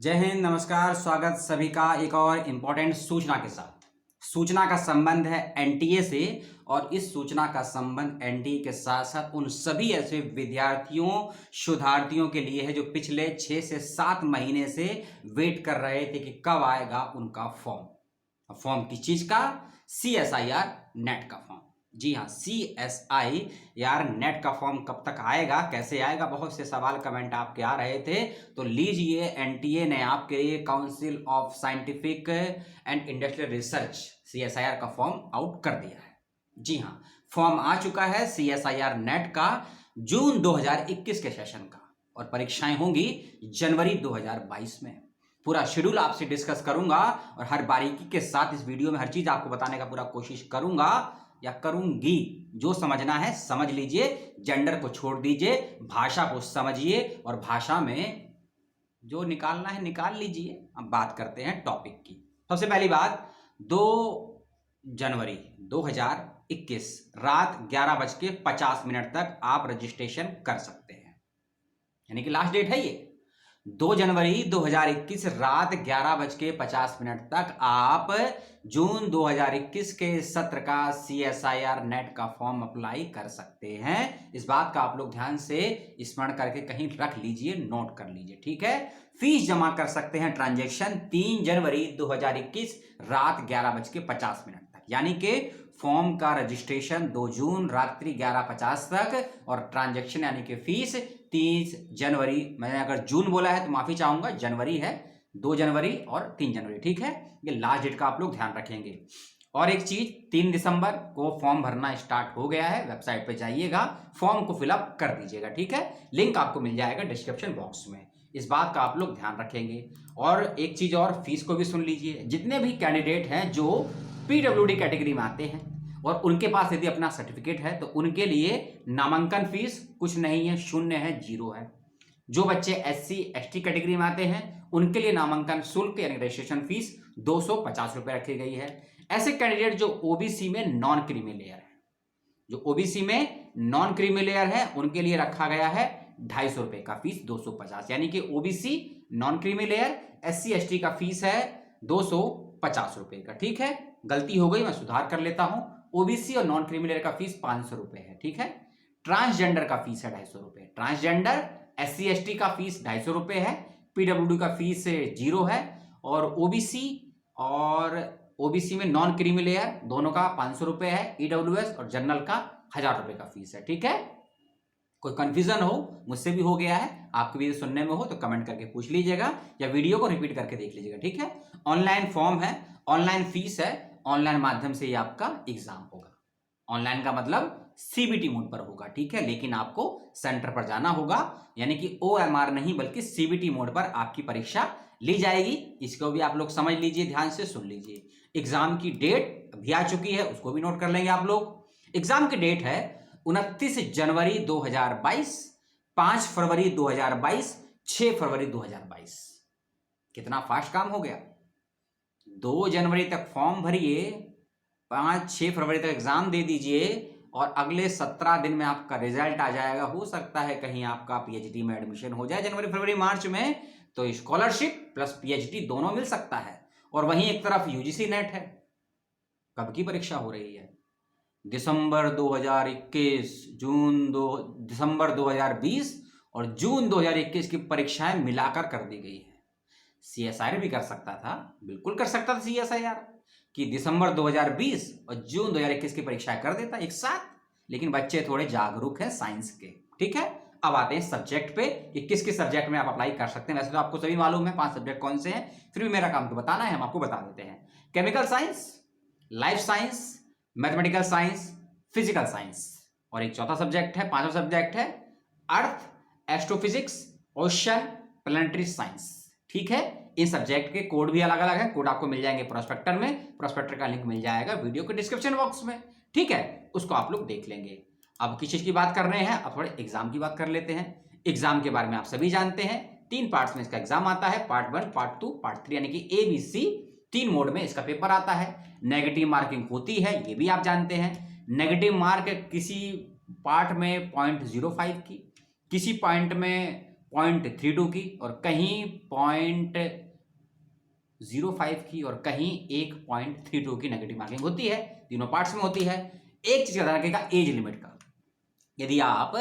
जय हिंद, नमस्कार, स्वागत सभी का एक और इम्पोर्टेंट सूचना के साथ। सूचना का संबंध है एनटीए से और इस सूचना का संबंध एनटीए के साथ साथ उन सभी ऐसे विद्यार्थियों शोधार्थियों के लिए है जो पिछले 6 से 7 महीने से वेट कर रहे थे कि कब आएगा उनका फॉर्म। फॉर्म किस चीज का? CSIR नेट का फॉर्म। जी हाँ, CSIR नेट का फॉर्म कब तक आएगा, कैसे आएगा, बहुत से सवाल कमेंट आपके आ रहे थे। तो लीजिए, एनटीए ने आपके लिए council of scientific and industrial research CSIR का फॉर्म आउट कर दिया है। जी हाँ, फॉर्म आ चुका है CSIR नेट का जून 2021 के सेशन का, और परीक्षाएं होंगी जनवरी 2022 में। पूरा शेड्यूल आपसे डिस्कस करूंगा और हर बारीकी के साथ इस वीडियो में हर चीज आपको बताने का पूरा कोशिश करूंगा या करूंगी। जो समझना है समझ लीजिए, जेंडर को छोड़ दीजिए, भाषा को समझिए और भाषा में जो निकालना है निकाल लीजिए। अब बात करते हैं टॉपिक की। सबसे पहली बात, 2 जनवरी 2021 रात 11:50 तक आप रजिस्ट्रेशन कर सकते हैं, यानी कि लास्ट डेट है ये। 2 जनवरी 2021 रात 11:50 तक आप जून 2021 के सत्र का CSIR नेट का फॉर्म अप्लाई कर सकते हैं। इस बात का आप लोग ध्यान से स्मरण करके कहीं रख लीजिए, नोट कर लीजिए, ठीक है। फीस जमा कर सकते हैं ट्रांजैक्शन 3 जनवरी 2021 रात 11:50 तक, यानी कि फॉर्म का रजिस्ट्रेशन 2 जून रात्रि 11:50 तक और ट्रांजैक्शन यानी कि फीस 30 जनवरी। मैंने अगर जून बोला है तो माफी चाहूंगा, जनवरी है, 2 जनवरी और 3 जनवरी, ठीक है। ये लास्ट डेट का आप लोग ध्यान रखेंगे। और एक चीज, 3 दिसंबर को फॉर्म भरना स्टार्ट हो गया है। वेबसाइट पे जाइएगा, फॉर्म को फिलअप कर दीजिएगा, ठीक है। लिंक आपको मिल जाएगा डिस्क्रिप्शन बॉक्स में। इस बात का आप लोग ध्यान रखेंगे। और एक चीज और, फीस को भी सुन लीजिए। जितने भी कैंडिडेट हैं जो PWD कैटेगरी में आते हैं और उनके पास यदि अपना सर्टिफिकेट है तो उनके लिए नामांकन फीस कुछ नहीं है, शून्य है, 0 है। जो बच्चे SC ST कैटेगरी में आते हैं उनके लिए नामांकन शुल्क यानी रजिस्ट्रेशन फीस 250 रुपए रखी गई है। ऐसे कैंडिडेट जो OBC में नॉन क्रीमी लेयर है, जो OBC में नॉन क्रीमी लेयर है, उनके लिए रखा गया है 250 रुपए का फीस, 250, यानी कि OBC non creamy layer, SC ST का फीस है 250 रुपए का, ठीक है। गलती हो गई, मैं सुधार कर लेता हूं। OBC और नॉन क्रीमी लेयर का फीस 500 रुपए है, ठीक है। ट्रांसजेंडर का फीस है 250 रुपए। ट्रांसजेंडर SC ST का फीस 250 रुपए है। PWD का फीस 0 है। और OBC में नॉन क्रीमी लेयर दोनों का 500 रुपए है। EWS और जनरल का 1000 रुपए का फीस है, ठीक है। कोई कंफ्यूजन हो, मुझसे भी हो गया है, आपको भी सुनने में हो तो कमेंट करके पूछ लीजिएगा या वीडियो को रिपीट करके देख लीजिएगा, ठीक है। ऑनलाइन फॉर्म है, ऑनलाइन फीस है, ऑनलाइन माध्यम से ही आपका एग्जाम होगा। ऑनलाइन का मतलब CBT मोड पर होगा, ठीक है। लेकिन आपको सेंटर पर जाना होगा, यानी कि OMR नहीं बल्कि CBT मोड पर आपकी परीक्षा ली जाएगी। इसको भी आप लोग समझ लीजिए, ध्यान से सुन लीजिए। एग्जाम की डेट अभी आ चुकी है, उसको भी नोट कर लेंगे आप लोग। एग्जाम की डेट है 29 जनवरी 2022, 5 फरवरी 2022, 6 फरवरी 2022। कितना फास्ट काम हो गया। 2 जनवरी तक फॉर्म भरिए, 5-6 फरवरी तक एग्जाम दे दीजिए और अगले 17 दिन में आपका रिजल्ट आ जाएगा। हो सकता है कहीं आपका PhD में एडमिशन हो जाए जनवरी फरवरी मार्च में, तो स्कॉलरशिप प्लस PhD दोनों मिल सकता है। और वहीं एक तरफ UGC नेट है। कब की परीक्षा हो रही है? दिसंबर 2021, दिसंबर 2020 और जून 2021 की परीक्षाएं मिलाकर कर दी गई है। CSIR भी कर सकता था, बिल्कुल कर सकता था CSIR कि दिसंबर 2020 और जून 2021 की परीक्षाएं कर देता एक साथ, लेकिन बच्चे थोड़े जागरूक हैं साइंस के, ठीक है। अब आते हैं सब्जेक्ट पे कि किस किस सब्जेक्ट में आप अप्लाई कर सकते हैं। वैसे तो आपको सभी मालूम है 5 सब्जेक्ट कौन से हैं, फिर भी मेरा काम तो बताना है, हम आपको बता देते हैं। Chemical science, life science, mathematical science, physical science, और एक चौथा सब्जेक्ट है, 5वां सब्जेक्ट है अर्थ, एस्ट्रोफिजिक्स, ओशन, प्लैनेटरी साइंस, ठीक है। इन सब्जेक्ट के कोड भी अलग अलग है, कोड आपको मिल जाएंगे प्रोस्पेक्टर में। प्रोस्पेक्टर का लिंक मिल जाएगा वीडियो के डिस्क्रिप्शन बॉक्स में, ठीक है। उसको आप लोग देख लेंगे। अब किस चीज की बात कर रहे हैं, अब थोड़े एग्जाम की बात कर लेते हैं। एग्जाम के बारे में आप सभी जानते हैं, 3 पार्ट्स में इसका एग्जाम आता है, पार्ट 1, पार्ट 2, पार्ट 3, यानी कि ABC 3 मोड में इसका पेपर आता है। नेगेटिव मार्किंग होती है, ये भी आप जानते हैं। नेगेटिव मार्क किसी पार्ट में 0.05 की, किसी पॉइंट में 0.32 की और कहीं 0.05 की और कहीं 1.32 की नेगेटिव मार्किंग होती है, तीनों पार्ट्स में होती है। एक चीज याद रखिएगा एज लिमिट का, यदि आप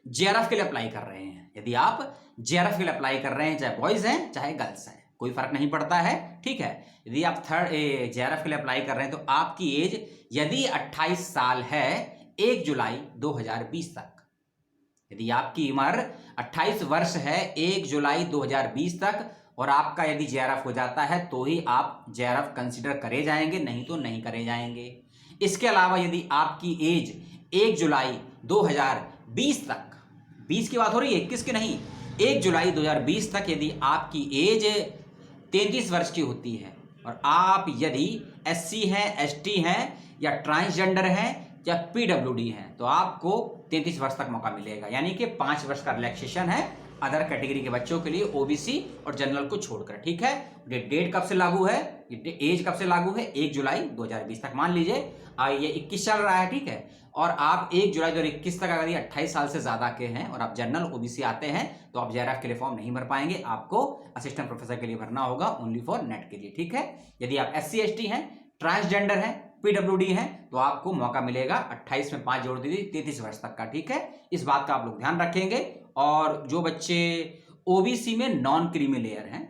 जेआरएफ के लिए अप्लाई कर रहे हैं, यदि आप जेआरएफ के लिए अप्लाई कर रहे हैं, चाहे बॉयज हैं चाहे गर्ल्स हैं, कोई फर्क नहीं पड़ता है, ठीक है। यदि आप जेआरएफ के लिए अप्लाई कर रहे हैं तो आपकी एज यदि 28 साल है 1 जुलाई 2020 तक, यदि आपकी उम्र 28 वर्ष है 1 जुलाई 2020 तक और आपका यदि जेआरएफ हो जाता है तो ही आप जेआरएफ कंसीडर करे जाएंगे, नहीं तो नहीं करे जाएंगे। इसके अलावा यदि आपकी एज 1 जुलाई 2020 तक, 20 की बात हो रही है 21 की नहीं, 1 जुलाई 2020 तक यदि आपकी एज 33 वर्ष की होती है और आप यदि एससी हैं, एसटी हैं या ट्रांसजेंडर हैं या पीडब्ल्यूडी हैं तो आपको 33 वर्ष तक मौका मिलेगा, यानी कि 5 वर्ष का रिलैक्सेशन है अदर कैटेगरी के बच्चों के लिए, ओबीसी और जनरल को छोड़कर, ठीक है। डेट कब से लागू है, एज कब से लागू है, 1 जुलाई 2020 तक मान लीजिए, ये 21 चल रहा है, ठीक है। और आप 1 जुलाई 2021 तक अगर 28 साल से ज्यादा के हैं और आप जनरल ओबीसी आते हैं तो आप जेआरएफ के लिए फॉर्म नहीं भर पाएंगे, आपको असिस्टेंट प्रोफेसर के लिए भरना होगा, ओनली फॉर नेट के लिए, ठीक है। यदि आप एससी एसटी हैं, ट्रांसजेंडर हैं, पीडब्ल्यूडी हैं तो आपको मौका मिलेगा 28 में 5 जोड़ दीजिए 33 वर्ष तक का, ठीक है। इस बात का आप लोग ध्यान रखेंगे। और जो बच्चे ओबीसी में नॉन क्रीमी लेयर हैं,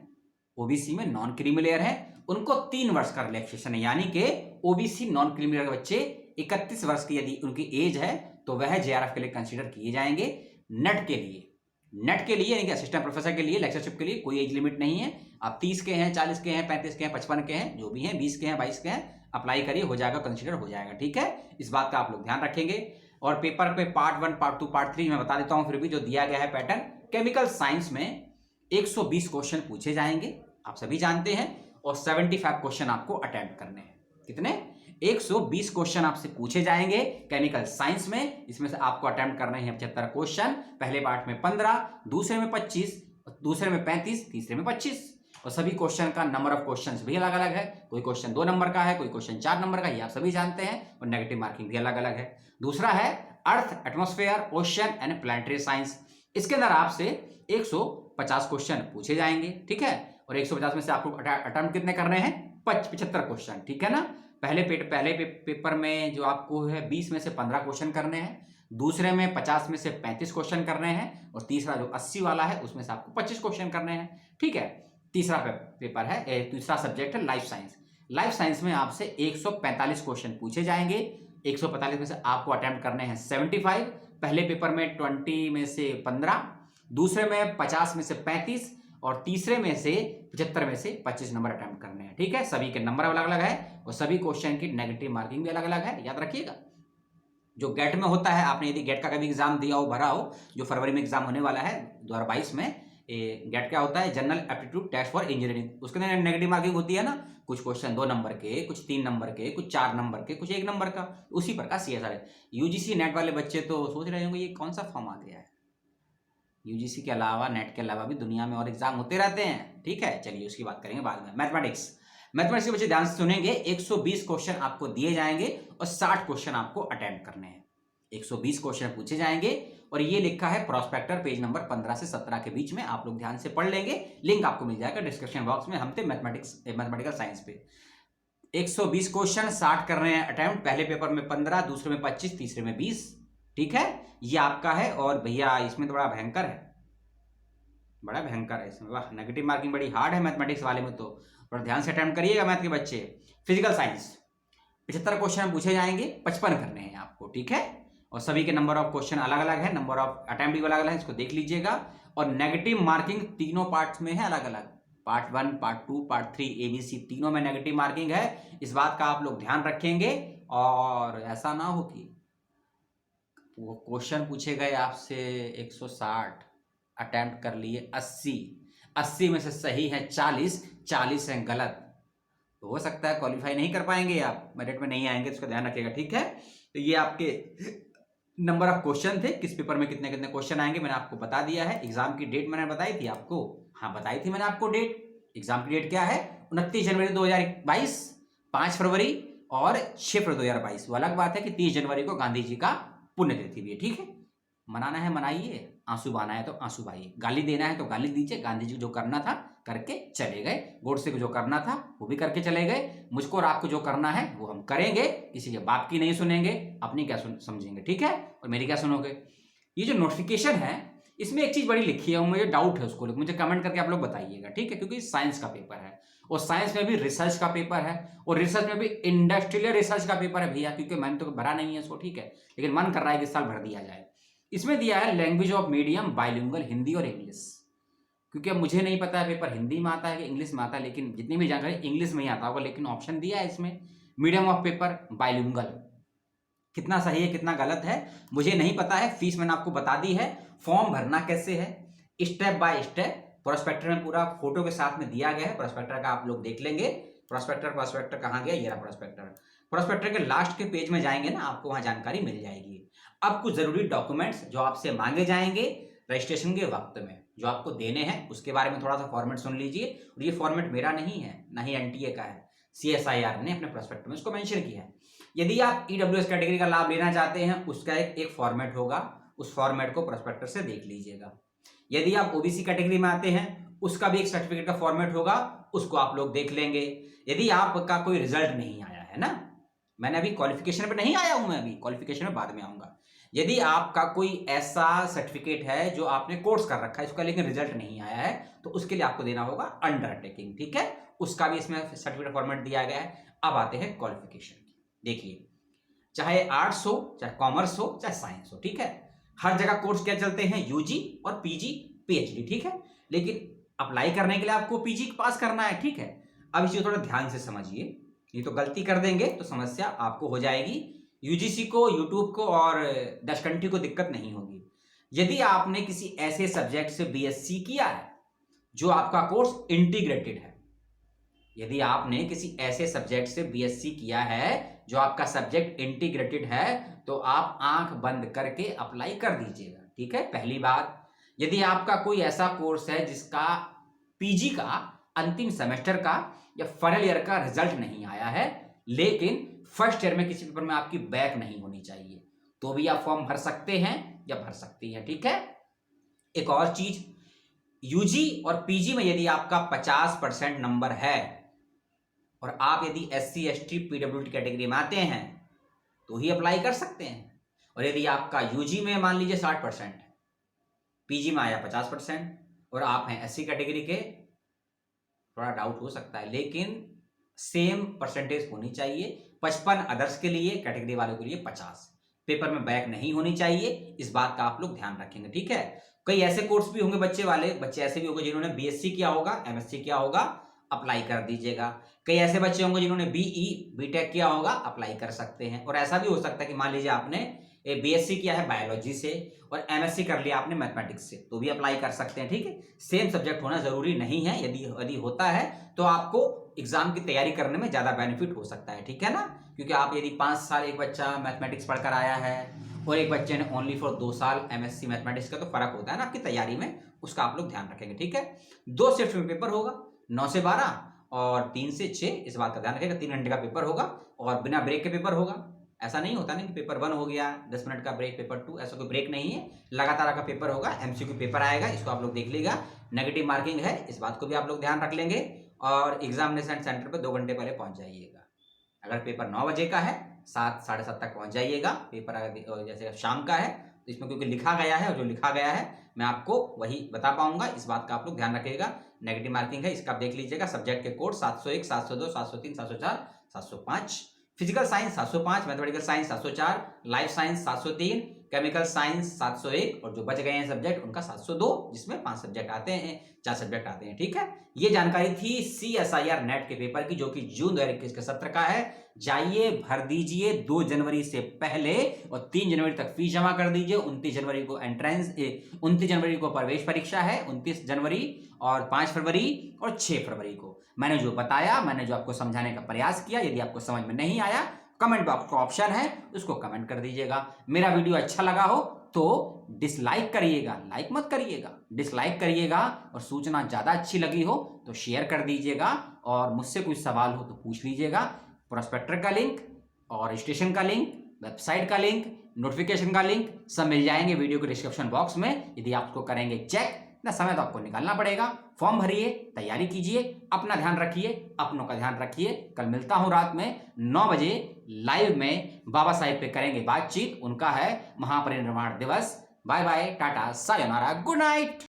ओबीसी में नॉन क्रीमी लेयर हैं, उनको 3 वर्ष का रिलैक्सेशन है, यानी कि ओबीसी नॉन क्रीमी लेयर के बच्चे 31 वर्ष की यदि उनकी एज है तो वह जेआरएफ के लिए कंसीडर किए जाएंगे। नेट के लिए, नेट के लिए यानी कि असिस्टेंट प्रोफेसर के लिए, लेक्चरशिप के लिए कोई एज लिमिट नहीं है। आप 30 के हैं, 40 के हैं, 35 के हैं, 55 के हैं, जो भी हैं, 20 के हैं, 22 के हैं, अप्लाई करिए, हो जाएगा, कंसीडर हो जाएगा, ठीक है। इस बात का आप लोग ध्यान रखेंगे। और पेपर पे पार्ट 1, पार्ट 2, पार्ट 3 मैं बता देता हूं फिर भी जो दिया गया है पैटर्न। केमिकल साइंस में 120 क्वेश्चन पूछे जाएंगे, आप सभी जानते हैं, और 75 क्वेश्चन आपको अटेम्प्ट करने हैं। कितने? 120 क्वेश्चन आपसे पूछे जाएंगे केमिकल साइंस में, इसमें से आपको अटेम्प्ट करने हैं 75 क्वेश्चन। पहले पार्ट में 15, दूसरे में 25, दूसरे में 35, तीसरे में 25। और सभी क्वेश्चन का नंबर ऑफ क्वेश्चंस भी अलग अलग है, कोई क्वेश्चन 2 नंबर का है, कोई क्वेश्चन 4 नंबर का, ये आप सभी जानते हैं, और नेगेटिव मार्किंग भी अलग अलग है। दूसरा है earth, atmosphere, ocean and planetary science. इसके अंदर आपसे 150 क्वेश्चन पूछे जाएंगे, ठीक है। और 150 में से आपको अटेम्प्ट कितने करने हैं? 75 क्वेश्चन, ठीक है ना। पहले पेपर में जो आपको है 20 में से 15 क्वेश्चन करने हैं, दूसरे में 50 में से 35 क्वेश्चन करने हैं, और तीसरा जो 80 वाला है उसमें से आपको 25 क्वेश्चन करने हैं, ठीक है। तीसरा पेपर है, तीसरा सब्जेक्ट है लाइफ साइंस। लाइफ साइंस में आपसे 145 क्वेश्चन पूछे जाएंगे, 145 में से आपको अटेम्प्ट करने हैं 75। पहले पेपर में 20 में से 15, दूसरे में 50 में से 35 और तीसरे में से 75 में से 25 नंबर अटेम्प्ट करने हैं, ठीक है। सभी के नंबर अलग अलग है और सभी क्वेश्चन की नेगेटिव मार्किंग भी अलग अलग है, याद रखिएगा। जो गेट में होता है, आपने यदि गेट का कभी एग्जाम दिया हो, भरा हो, जो फरवरी में एग्जाम होने वाला है 2022 में, गेट क्या होता है? General aptitude test for engineering. उसके अंदर नेगेटिव मार्किंग होती है ना, कुछ क्वेश्चन 2 नंबर के, कुछ 3 नंबर के, कुछ 4 नंबर के, कुछ 1 नंबर का, उसी पर का सीएसआर है। यूजीसी नेट वाले बच्चे तो सोच रहे होंगे ये कौन सा फॉर्म आ गया है। यूजीसी के अलावा, नेट के अलावा भी दुनिया में और एग्जाम होते रहते हैं, ठीक है। चलिए उसकी बात करेंगे बाद में। मैथमेटिक्स, मैथमेटिक्स के बच्चे ध्यान से सुनेंगे। 120 क्वेश्चन आपको दिए जाएंगे और 60 क्वेश्चन आपको अटेम्प्ट करने हैं। 120 क्वेश्चन पूछे जाएंगे और ये लिखा है प्रॉस्पेक्टर, पेज नंबर 15 से 17 के बीच में, आप लोग ध्यान से पढ़ लेंगे। लिंक आपको मिल जाएगा डिस्क्रिप्शन बॉक्स में। हम थे मैथमेटिकल साइंस पे। 120 क्वेश्चन 60 कर रहे हैं अटेम्प्ट, पहले पेपर में 15, दूसरे में 25, तीसरे में 20, ठीक है। ये आपका है। और भैया इसमें तो बड़ा भयंकर है, बड़ा भयंकर है इसमें, वाह, नेगेटिव मार्किंग बड़ी हार्ड है मैथमेटिक्स वाले में, तो थोड़ा ध्यान से अटेम्प्ट करिएगा मैथ के बच्चे। फिजिकल साइंस 75 क्वेश्चन पूछे जाएंगे, 55 करने हैं आपको, ठीक है। और सभी के नंबर ऑफ क्वेश्चन अलग अलग है, नंबर ऑफ अटेम्प्ट भी अलग अलग है, इसको देख लीजिएगा। और नेगेटिव मार्किंग तीनों पार्ट्स में है अलग अलग, पार्ट 1, पार्ट 2, पार्ट 3, ABC तीनों में नेगेटिव मार्किंग है। इस बात का आप लोग ध्यान रखेंगे। और ऐसा ना हो कि वो क्वेश्चन पूछे गए आपसे 160, अटेम्प्ट कर लिए 80 में से सही है 40 हैं गलत, तो हो सकता है क्वालिफाई नहीं कर पाएंगे, आप मेरिट में नहीं आएंगे, इसका ध्यान रखिएगा, ठीक है। तो ये आपके नंबर ऑफ क्वेश्चन थे, किस पेपर में कितने कितने क्वेश्चन आएंगे मैंने आपको बता दिया है। एग्जाम की डेट मैंने बताई थी आपको, हाँ बताई थी मैंने आपको डेट। एग्जाम की डेट क्या है? 29 जनवरी 2022, 5 फरवरी और 6 फरवरी 2022। वो अलग बात है कि 30 जनवरी को गांधी जी का पुण्यतिथि भी है, ठीक है। मनाना है मनाइए। आंसू बहाना है तो आंसू बहाइए, गाली देना है तो गाली दीजिए, गांधी जी को जो करना था करके चले गए, गोडसे को जो करना था वो भी करके चले गए, मुझको और आपको जो करना है वो हम करेंगे, किसी के बाप की नहीं सुनेंगे, अपनी क्या समझेंगे, ठीक है, और मेरी क्या सुनोगे। ये जो नोटिफिकेशन है इसमें एक चीज बड़ी लिखी है, मुझे डाउट है उसको, मुझे कमेंट करके आप लोग बताइएगा, ठीक है, क्योंकि साइंस का पेपर है और साइंस में भी रिसर्च का पेपर है और रिसर्च में भी इंडस्ट्रियल रिसर्च का पेपर है भैया, क्योंकि मैंने तो भरा नहीं है इसको, ठीक है, लेकिन मन कर रहा है कि इस साल भर दिया जाए। इसमें दिया है language of medium bilingual, Hindi और इंग्लिश, क्योंकि अब मुझे नहीं पता है पेपर हिंदी में आता है कि इंग्लिश में आता है, लेकिन जितनी भी जानकारी इंग्लिश में ही आता होगा, लेकिन ऑप्शन दिया है इसमें मीडियम ऑफ पेपर बाइलिंगुअल। कितना सही है कितना गलत है मुझे नहीं पता है, फीस मैंने आपको बता दी है। फॉर्म भरना कैसे है, स्टेप बाय स्टेप प्रोस्पेक्टर में पूरा फोटो के साथ में दिया गया है, प्रोस्पेक्टर का आप लोग देख लेंगे। प्रोस्पेक्टर कहाँ गया, ये रहा प्रोस्पेक्टर के लास्ट के पेज में जाएंगे ना, आपको वहां जानकारी मिल जाएगी। अब कुछ जरूरी डॉक्यूमेंट्स जो आपसे मांगे जाएंगे रजिस्ट्रेशन के वक्त में, जो आपको देने हैं उसके बारे में थोड़ा सा फॉर्मेट सुन लीजिए। और ये फॉर्मेट मेरा नहीं है, ना ही एनटीए का है, CSIR ने अपने प्रोस्पेक्ट में इसको मेंशन किया है। यदि आप EWS कैटेगरी का लाभ लेना चाहते हैं उसका एक फॉर्मेट होगा, उस फॉर्मेट को प्रोस्पेक्टर से देख लीजिएगा। यदि आप OBC कैटेगरी में आते हैं उसका भी एक सर्टिफिकेट का फॉर्मेट होगा, उसको आप लोग देख लेंगे। यदि आपका कोई रिजल्ट नहीं आया है ना, मैंने अभी क्वालिफिकेशन पे नहीं आया हूं, मैं अभी क्वालिफिकेशन में बाद में आऊंगा। यदि आपका कोई ऐसा सर्टिफिकेट है जो आपने कोर्स कर रखा है इसका लेकिन रिजल्ट नहीं आया है, तो उसके लिए आपको देना होगा अंडरटेकिंग, ठीक है, उसका भी इसमें सर्टिफिकेट फॉर्मेट दिया गया है। अब आते हैं क्वालिफिकेशन की, देखिए चाहे आर्ट्स हो चाहे कॉमर्स हो चाहे साइंस हो, ठीक है, हर जगह कोर्स क्या चलते हैं, UG और PG PhD, ठीक है, लेकिन अप्लाई करने के लिए आपको PG पास करना है, ठीक है। अब इसे थोड़ा ध्यान से समझिए, ये तो गलती कर देंगे तो समस्या आपको हो जाएगी, UGC को, यूट्यूब को और दशकंठी को दिक्कत नहीं होगी। यदि आपने किसी ऐसे सब्जेक्ट से BSc किया है जो आपका कोर्स इंटीग्रेटेड है, यदि आपने किसी ऐसे सब्जेक्ट से BSc किया है जो आपका सब्जेक्ट इंटीग्रेटेड है, तो आप आंख बंद करके अप्लाई कर दीजिएगा, ठीक है, पहली बात। यदि आपका कोई ऐसा कोर्स है जिसका PG का अंतिम सेमेस्टर का या फाइनल ईयर का रिजल्ट नहीं आया है, लेकिन फर्स्ट ईयर में किसी पेपर में आपकी बैक नहीं होनी चाहिए, तो भी आप फॉर्म भर सकते हैं या भर सकती हैं, ठीक है। एक और चीज, UG और PG में यदि आपका 50% नंबर है और आप यदि SC ST PWD कैटेगरी में आते हैं तो ही अप्लाई कर सकते हैं, और यदि आपका UG में मान लीजिए 60% है, PG में आया 50% और आप हैं SC कैटेगरी के, थोड़ा डाउट हो सकता है, लेकिन सेम परसेंटेज होनी चाहिए, 55 अदर्स के लिए, कैटेगरी वालों के लिए 50, पेपर में बैक नहीं होनी चाहिए, इस बात का आप लोग ध्यान रखेंगे, ठीक है। कई ऐसे कोर्स भी होंगे बच्चे ऐसे भी होंगे जिन्होंने BSc किया होगा, MSc किया होगा, अप्लाई कर दीजिएगा। कई ऐसे बच्चे होंगे जिन्होंने BE BTech किया होगा, अप्लाई कर सकते हैं। और ऐसा भी हो सकता है कि मान लीजिए आपने BSc किया है बायोलॉजी से और MSc कर लिया आपने मैथमेटिक्स से, तो भी अप्लाई कर सकते हैं, ठीक है। सेम सब्जेक्ट होना जरूरी नहीं है, यदि होता है तो आपको एग्जाम की तैयारी करने में ज्यादा बेनिफिट हो सकता है, ठीक है ना, क्योंकि आप यदि 5 साल एक बच्चा मैथमेटिक्स पढ़कर आया है और एक बच्चे ने ओनली फॉर 2 साल MSc मैथमेटिक्स का, तो फर्क होता है ना आपकी तैयारी में, उसका आप लोग ध्यान रखेंगे, ठीक है। 2 शिफ्ट में पेपर होगा, 9 से 12 और 3 से 6, इस बात का ध्यान रखेगा, 3 घंटे का पेपर होगा और बिना ब्रेक के पेपर होगा। ऐसा नहीं होता ना कि पेपर 1 हो गया 10 मिनट का ब्रेक, पेपर 2, ऐसा कोई ब्रेक नहीं है, लगातार का पेपर होगा, MCQ पेपर आएगा, इसको आप लोग देख लीजिएगा, नेगेटिव मार्किंग है, इस बात को भी आप लोग ध्यान रख लेंगे। और एग्जामिनेशन सेंटर पर 2 घंटे पहले पहुंच जाइएगा। अगर पेपर 9 बजे का है 7 साढ़े 7 तक पहुंच जाइएगा। पेपर अगर जैसे शाम का है तो इसमें क्योंकि लिखा गया है और जो लिखा गया है मैं आपको वही बता पाऊंगा, इस बात का आप लोग ध्यान रखिएगा। नेगेटिव मार्किंग है, इसका आप देख लीजिएगा। सब्जेक्ट के code 701, 702, 703, 704, 705, physical science 705, mathematical science 704, life science 703, chemical science 701 और जो बच गए हैं सब्जेक्ट उनका 702, जिसमें 5 सब्जेक्ट आते हैं, 4 सब्जेक्ट आते हैं, ठीक है। ये जानकारी थी CSIR नेट के पेपर की, जो कि जून 2021 के सत्र का है। जाइए भर दीजिए 2 जनवरी से पहले और 3 जनवरी तक फीस जमा कर दीजिए। 29 जनवरी को 29 जनवरी को प्रवेश परीक्षा है, 29 जनवरी और 5 फरवरी और 6 फरवरी को। मैंने जो बताया, मैंने जो आपको समझाने का प्रयास किया, यदि आपको समझ में नहीं आया, कमेंट बॉक्स का ऑप्शन है, उसको कमेंट कर दीजिएगा। मेरा वीडियो अच्छा लगा हो तो डिसलाइक करिएगा, लाइक मत करिएगा, डिसलाइक करिएगा। और सूचना ज्यादा अच्छी लगी हो तो शेयर कर दीजिएगा और मुझसे कोई सवाल हो तो पूछ लीजिएगा। प्रोस्पेक्टर का लिंक और रजिस्ट्रेशन का लिंक, वेबसाइट का लिंक, नोटिफिकेशन का लिंक सब मिल जाएंगे वीडियो के डिस्क्रिप्शन बॉक्स में। यदि आप उसको करेंगे चेक, ना समय तो आपको निकालना पड़ेगा। फॉर्म भरिए, तैयारी कीजिए, अपना ध्यान रखिए, अपनों का ध्यान रखिए। कल मिलता हूं रात में 9 बजे लाइव में, बाबा साहेब पे करेंगे बातचीत। उनका है महापरिनिर्वाण दिवस। Bye bye, tata, sayonara, good night.